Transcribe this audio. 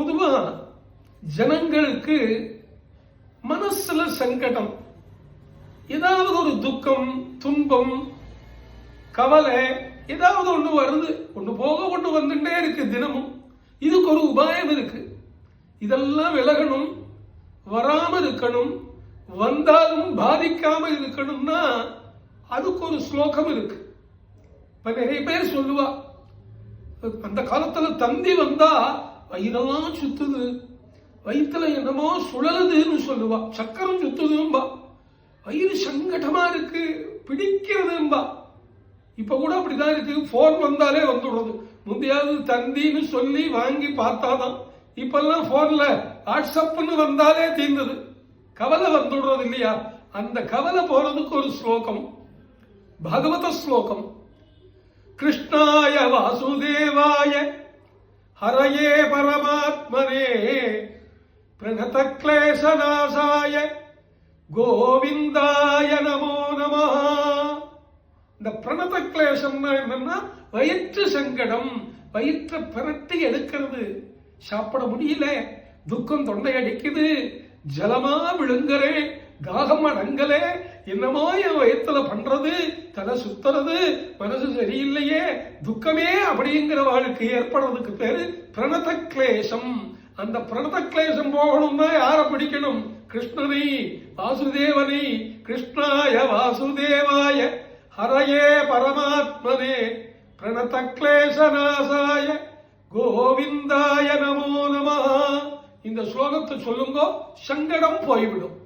பொதுவா ஜனங்களுக்கு மனசுல சங்கடம், ஏதாவது ஒரு துக்கம், துன்பம், கவலை, ஏதாவது ஒண்ணு வருது. ஒண்ணு போக ஒண்ணு வந்துட்டே இருக்கு தினமும். இதுக்கு ஒரு உபாயம் இருக்கு. இதெல்லாம் விலகணும், வராம இருக்கணும், வந்தாலும் பாதிக்காம இருக்கணும்னா அதுக்கு ஒரு ஸ்லோகம் இருக்கு. இப்ப நிறைய பேர் சொல்லுவா, அந்த காலத்துல தந்தி வந்தா வயிறெல்லாம் சுத்துது, வயிற்றுல என்னமோ சுழலுதுன்னு சொல்லுவா, சக்கரம் சுத்துதும்பா, வயிறு சங்கடமா இருக்கு, பிடிக்கிறதும்பா. இப்ப கூட அப்படிதான் இருக்கு. போன் வந்தாலே வந்துடுறது. முந்தையாவது தந்தின்னு சொல்லி வாங்கி பார்த்தாதான். இப்பெல்லாம் போன்ல வாட்ஸ்அப்னு வந்தாலே தீர்ந்தது, கவலை வந்துடுறது இல்லையா? அந்த கவலை போறதுக்கு ஒரு ஸ்லோகம், பகவத ஸ்லோகம். கிருஷ்ணாய வாசுதேவாய ஹரயே பரமாத்மனே பிரணத கிளேசநாசாய கோவிந்தாய நமோ நமஹ. இந்த பிரணத கிளேசம்னா என்னன்னா வயிற்று சங்கடம், வயிற்றை பிரட்டி எடுக்கிறது, சாப்பிட முடியல, துக்கம் தொண்டை அடிக்குது, ஜலமா விழுங்கறே, தாகம் அடங்கலே, என்னமோ என் வயத்துல பண்றது, தலை சுத்துறது, மனசு சரியில்லையே, துக்கமே அப்படிங்கிற வாழ்க்கை ஏற்படுறதுக்கு பேரு பிரணத கிளேசம். அந்த பிரணத கிளேசம் போகணும்னா யாரை பிடிக்கணும்? கிருஷ்ணனை, வாசுதேவனை. கிருஷ்ணாய வாசுதேவாய ஹரயே பரமாத்மனே பிரணத கிளேசநாசாய கோவிந்தாய நமோ நமஹ. இந்த ஸ்லோகத்தை சொல்லுங்க, சங்கடம் போய்விடும்.